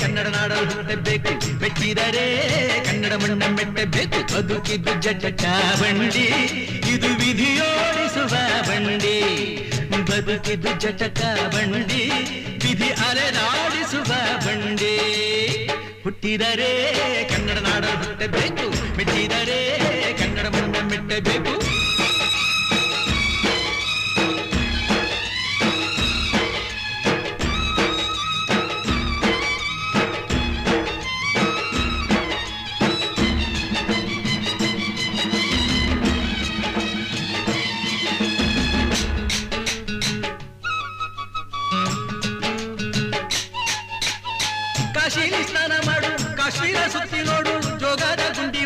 ಕನ್ನಡ ನಾಡಲು ಹುಟ್ಟಬೇಕು, ಮೆಟ್ಟಿದರೆ ಕನ್ನಡ ಮಣ್ಣ ಮೆಟ್ಟಬೇಕು. ಬದುಕಿದ್ದು ಜಟಕ ಬಂಡಿ, ಇದು ವಿಧಿಯೋಡಿಸುವ ಬಂಡಿ. ಬದುಕಿದ್ದು ಜಟಕ ಬಂಡಿ, ವಿಧಿ ಅಲೆದಾಡಿಸುವ ಬಂಡಿ. ಹುಟ್ಟಿದರೆ ಕನ್ನಡ ನಾಡಲು ಹುಟ್ಟಬೇಕು, ಮೆಟ್ಟಿದರೆ ಕನ್ನಡ ಮಣ್ಣ ಮೆಟ್ಟಬೇಕು. ಕಾಶಿ ಸ್ನಾನ ಮಾಡು, ಕಾಶ್ಮೀರ ಸುತ್ತಿ ನೋಡು, ಜೋಗದ ಗುಂಡಿ